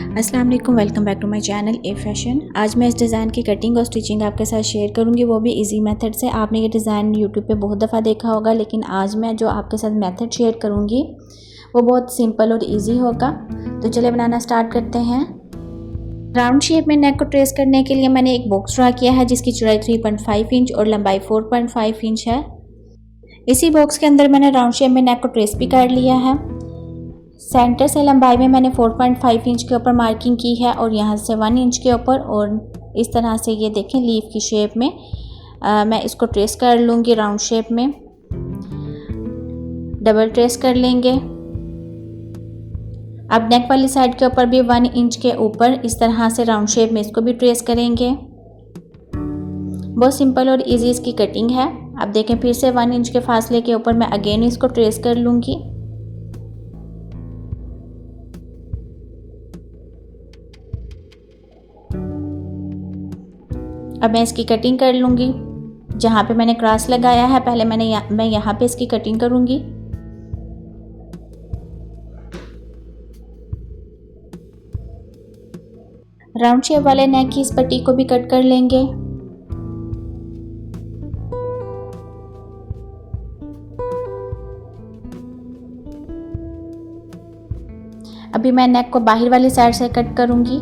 अस्सलाम वालेकुम, welcome back to my channel a fashion. आज मैं इस डिज़ाइन की कटिंग और स्टिचिंग आपके साथ शेयर करूंगी, वो भी इजी मेथड से। आपने ये डिज़ाइन यूट्यूब पे बहुत दफ़ा देखा होगा, लेकिन आज मैं जो आपके साथ मेथड शेयर करूंगी वो बहुत सिंपल और इजी होगा। तो चलिए बनाना स्टार्ट करते हैं। राउंड शेप में नेक को ट्रेस करने के लिए मैंने एक बॉक्स ड्रा किया है जिसकी चौड़ाई 3.5 इंच और लंबाई 4.5 इंच है। इसी बॉक्स के अंदर मैंने राउंड शेप में नेक को ट्रेस भी कर लिया है। सेंटर से लंबाई में मैंने 4.5 इंच के ऊपर मार्किंग की है और यहाँ से 1 इंच के ऊपर, और इस तरह से ये देखें लीफ की शेप में मैं इसको ट्रेस कर लूँगी। राउंड शेप में डबल ट्रेस कर लेंगे। अब नेक वाली साइड के ऊपर भी 1 इंच के ऊपर इस तरह से राउंड शेप में इसको भी ट्रेस करेंगे। बहुत सिंपल और इजी इसकी कटिंग है। अब देखें फिर से 1 इंच के फासले के ऊपर मैं अगेन इसको ट्रेस कर लूँगी। अब मैं इसकी कटिंग कर लूँगी। जहाँ पे मैंने क्रॉस लगाया है पहले मैं यहाँ पे इसकी कटिंग करूँगी। राउंड शेप वाले नेक की इस पट्टी को भी कट कर लेंगे। अभी मैं नेक को बाहर वाली साइड से कट करूँगी।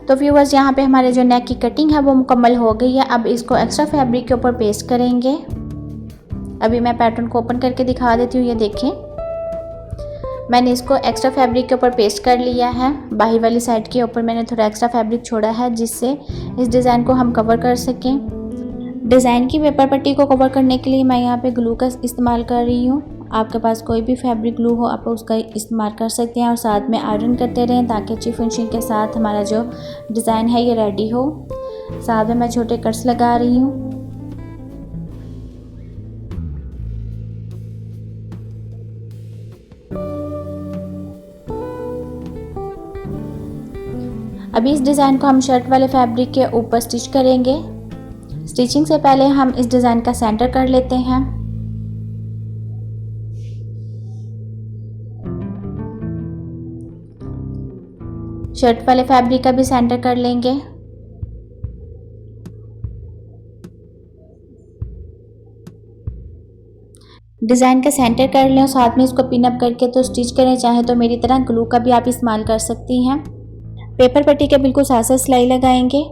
तो व्यूअर्स, यहाँ पे हमारे जो नेक की कटिंग है वो मुकम्मल हो गई है। अब इसको एक्स्ट्रा फैब्रिक के ऊपर पेस्ट करेंगे। अभी मैं पैटर्न को ओपन करके दिखा देती हूँ। ये देखें, मैंने इसको एक्स्ट्रा फैब्रिक के ऊपर पेस्ट कर लिया है। बाहर वाली साइड के ऊपर मैंने थोड़ा एक्स्ट्रा फैब्रिक छोड़ा है जिससे इस डिज़ाइन को हम कवर कर सकें। डिज़ाइन की पेपर पट्टी को कवर करने के लिए मैं यहाँ पे ग्लू का इस्तेमाल कर रही हूँ। आपके पास कोई भी फैब्रिक ग्लू हो आप उसका इस्तेमाल कर सकते हैं, और साथ में आयरन करते रहें ताकि अच्छी फिनिशिंग के साथ हमारा जो डिज़ाइन है ये रेडी हो। साथ में मैं छोटे कट्स लगा रही हूँ। अभी इस डिज़ाइन को हम शर्ट वाले फैब्रिक के ऊपर स्टिच करेंगे। स्टिचिंग से पहले हम इस डिज़ाइन का सेंटर कर लेते हैं। शर्ट वाले फैब्रिक का भी सेंटर कर लेंगे। डिज़ाइन का सेंटर कर लें और साथ में इसको पिन अप करके तो स्टिच करें, चाहे तो मेरी तरह ग्लू का भी आप इस्तेमाल कर सकती हैं। पेपर पट्टी के बिल्कुल साथ साथ सिलाई लगाएंगे।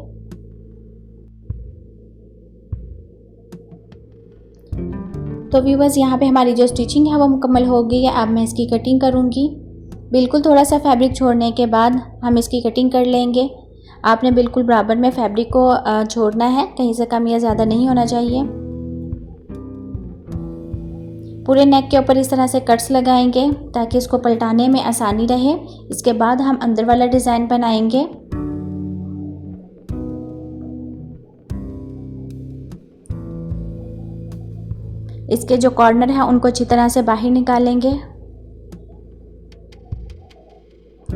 तो व्यूअर्स, यहाँ पे हमारी जो स्टिचिंग है वो मुकम्मल हो गई है। अब मैं इसकी कटिंग करूँगी। बिल्कुल थोड़ा सा फैब्रिक छोड़ने के बाद हम इसकी कटिंग कर लेंगे। आपने बिल्कुल बराबर में फैब्रिक को छोड़ना है, कहीं से कम या ज़्यादा नहीं होना चाहिए। पूरे नेक के ऊपर इस तरह से कट्स लगाएंगे ताकि इसको पलटाने में आसानी रहे। इसके बाद हम अंदर वाला डिज़ाइन बनाएंगे। इसके जो कॉर्नर हैं उनको अच्छी तरह से बाहर निकालेंगे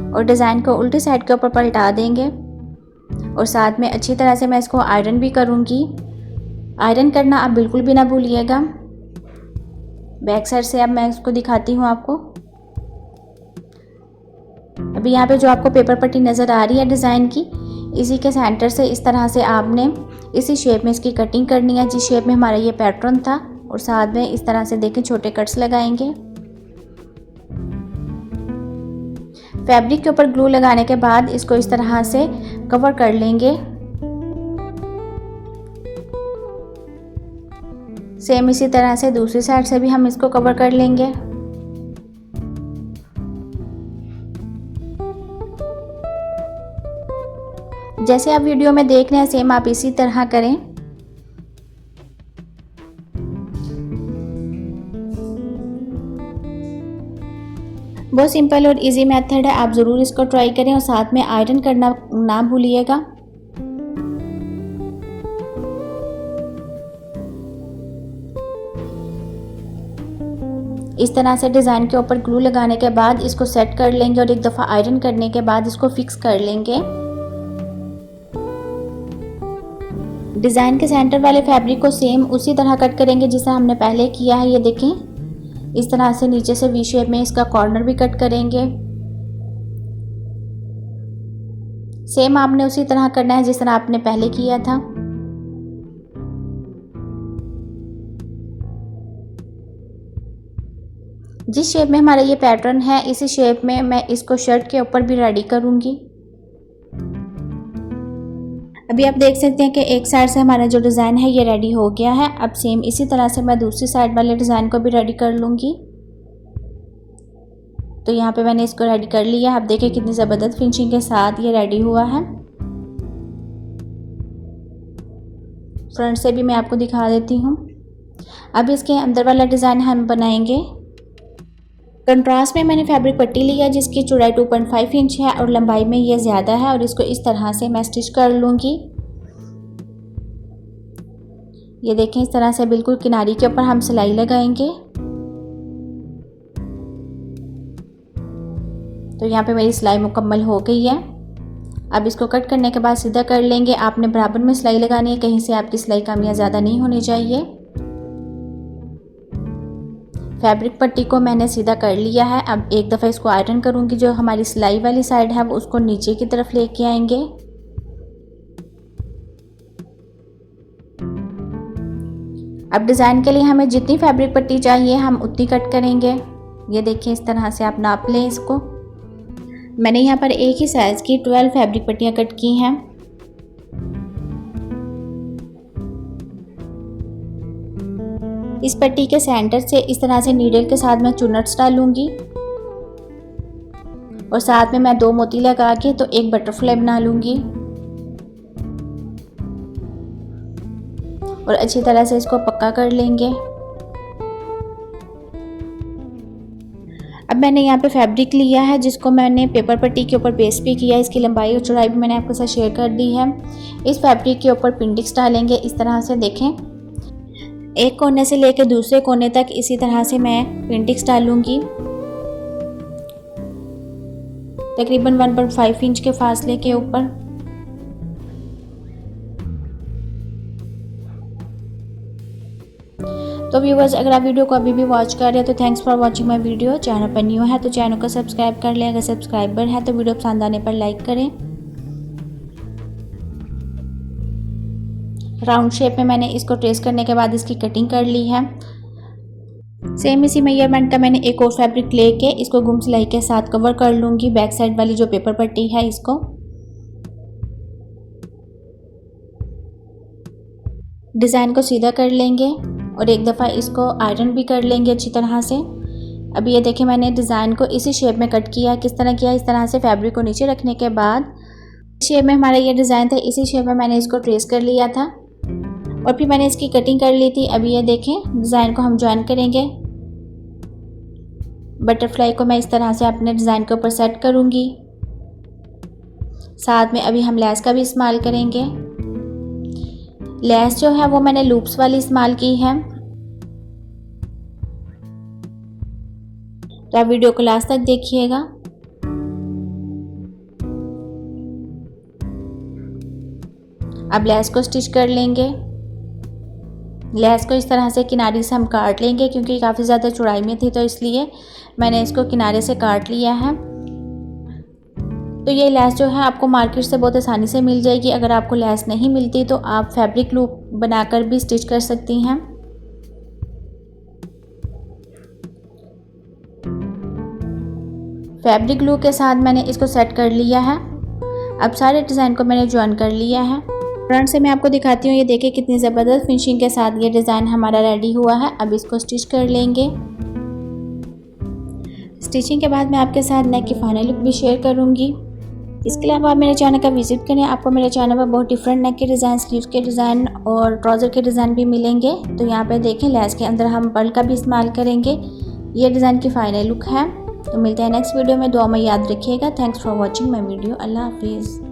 और डिज़ाइन को उल्टी साइड के ऊपर पलटा देंगे। और साथ में अच्छी तरह से मैं इसको आयरन भी करूँगी। आयरन करना आप बिल्कुल भी ना भूलिएगा। बैक साइड से अब मैं इसको दिखाती हूँ आपको। अभी यहाँ पे जो आपको पेपर पट्टी नज़र आ रही है डिज़ाइन की, इसी के सेंटर से इस तरह से आपने इसी शेप में इसकी कटिंग करनी है जिस शेप में हमारा ये पैटर्न था। और साथ में इस तरह से देखें छोटे कट्स लगाएंगे। फैब्रिक के ऊपर ग्लू लगाने के बाद इसको इस तरह से कवर कर लेंगे। सेम इसी तरह से दूसरी साइड से भी हम इसको कवर कर लेंगे। जैसे आप वीडियो में देख रहे हैं सेम आप इसी तरह करें। बहुत सिंपल और इजी मेथड है, आप ज़रूर इसको ट्राई करें और साथ में आयरन करना ना भूलिएगा। इस तरह से डिज़ाइन के ऊपर ग्लू लगाने के बाद इसको सेट कर लेंगे और एक दफ़ा आयरन करने के बाद इसको फिक्स कर लेंगे। डिज़ाइन के सेंटर वाले फैब्रिक को सेम उसी तरह कट करेंगे जिसे हमने पहले किया है। ये देखें, इस तरह से नीचे से वी शेप में इसका कॉर्नर भी कट करेंगे। सेम आपने उसी तरह करना है जिस तरह आपने पहले किया था। जिस शेप में हमारा ये पैटर्न है इसी शेप में मैं इसको शर्ट के ऊपर भी रेडी करूँगी। अभी आप देख सकते हैं कि एक साइड से हमारा जो डिज़ाइन है ये रेडी हो गया है। अब सेम इसी तरह से मैं दूसरी साइड वाले डिज़ाइन को भी रेडी कर लूँगी। तो यहाँ पे मैंने इसको रेडी कर लिया। आप देखिए कितनी ज़बरदस्त फिनिशिंग के साथ ये रेडी हुआ है। फ्रंट से भी मैं आपको दिखा देती हूँ। अब इसके अंदर वाला डिज़ाइन हम बनाएंगे। कंट्रास्ट में मैंने फैब्रिक पट्टी लिया जिसकी चौड़ाई 2.5 इंच है और लंबाई में ये ज़्यादा है, और इसको इस तरह से मैं स्टिच कर लूँगी। ये देखें, इस तरह से बिल्कुल किनारी के ऊपर हम सिलाई लगाएंगे। तो यहाँ पे मेरी सिलाई मुकम्मल हो गई है। अब इसको कट करने के बाद सीधा कर लेंगे। आपने बराबर में सिलाई लगानी है, कहीं से आपकी सिलाई कम या ज़्यादा नहीं होनी चाहिए। फैब्रिक पट्टी को मैंने सीधा कर लिया है। अब एक दफ़ा इसको आयरन करूँगी। जो हमारी सिलाई वाली साइड है वो उसको नीचे की तरफ लेके आएंगे। अब डिज़ाइन के लिए हमें जितनी फैब्रिक पट्टी चाहिए हम उतनी कट करेंगे। ये देखिए, इस तरह से आप नाप लें इसको। मैंने यहाँ पर एक ही साइज़ की 12 फैब्रिक पट्टियाँ कट की हैं। इस पट्टी के सेंटर से इस तरह से नीडल के साथ मैं चुन्नट्स डालूंगी और साथ में मैं 2 मोती लगा के तो एक बटरफ्लाई बना लूंगी और अच्छी तरह से इसको पक्का कर लेंगे। अब मैंने यहाँ पे फैब्रिक लिया है जिसको मैंने पेपर पट्टी के ऊपर पेस्ट भी किया है। इसकी लंबाई और चौड़ाई भी मैंने आपके साथ शेयर कर दी है। इस फैब्रिक के ऊपर पिंडिक्स डालेंगे। इस तरह से देखें, एक कोने से लेकर दूसरे कोने तक इसी तरह से मैं पिंडिक्स डालूंगी। तकरीबन 1.5 इंच के फासले के ऊपर। तो व्यूअर्स, अगर आप वीडियो को अभी भी वॉच कर रहे हैं तो thanks for watching my video. Channel पर न्यू है तो चैनल को सब्सक्राइब कर लें। अगर सब्सक्राइबर है तो वीडियो पसंद आने पर लाइक करें। राउंड शेप में मैंने इसको ट्रेस करने के बाद इसकी कटिंग कर ली है। सेम इसी मेजरमेंट का मैंने एक और फैब्रिक लेके इसको गुम सिलाई के साथ कवर कर लूँगी। बैक साइड वाली जो पेपर पट्टी है इसको डिज़ाइन को सीधा कर लेंगे और एक दफ़ा इसको आयरन भी कर लेंगे अच्छी तरह से। अभी ये देखें, मैंने डिज़ाइन को इसी शेप में कट किया। किस तरह किया? इस तरह से फैब्रिक को नीचे रखने के बाद शेप में हमारा ये डिज़ाइन था, इसी शेप में मैंने इसको ट्रेस कर लिया था और फिर मैंने इसकी कटिंग कर ली थी। अभी ये देखें, डिज़ाइन को हम ज्वाइन करेंगे। बटरफ्लाई को मैं इस तरह से अपने डिज़ाइन के ऊपर सेट करूँगी। साथ में अभी हम लेस का भी इस्तेमाल करेंगे। लेस जो है वो मैंने लूप्स वाली इस्तेमाल की है। तो आप वीडियो को लास्ट तक देखिएगा। अब लेस को स्टिच कर लेंगे। लेस को इस तरह से किनारे से हम काट लेंगे क्योंकि काफ़ी ज़्यादा चौड़ाई में थी, तो इसलिए मैंने इसको किनारे से काट लिया है। तो ये लेस जो है आपको मार्केट से बहुत आसानी से मिल जाएगी। अगर आपको लेस नहीं मिलती तो आप फैब्रिक लूप बनाकर भी स्टिच कर सकती हैं। फैब्रिक लूप के साथ मैंने इसको सेट कर लिया है। अब सारे डिज़ाइन को मैंने ज्वाइन कर लिया है। फ्रंट से मैं आपको दिखाती हूँ। ये देखिए कितनी ज़बरदस्त फिनिशिंग के साथ ये डिज़ाइन हमारा रेडी हुआ है। अब इसको स्टिच कर लेंगे। स्टिचिंग के बाद मैं आपके साथ नेक की फाइनल लुक भी शेयर करूँगी। इसके अलावा आप मेरे चैनल का विजिट करें। आपको मेरे चैनल पर बहुत डिफरेंट नेक के डिज़ाइन, स्लीव्स के डिज़ाइन और ट्राउज़र के डिज़ाइन भी मिलेंगे। तो यहाँ पे देखें, लेस के अंदर हम पर्ल का भी इस्तेमाल करेंगे। ये डिज़ाइन की फाइनल लुक है। तो मिलते हैं नेक्स्ट वीडियो में। दुआ में याद रखिएगा। Thanks for watching my video. अल्लाह हाफिज़।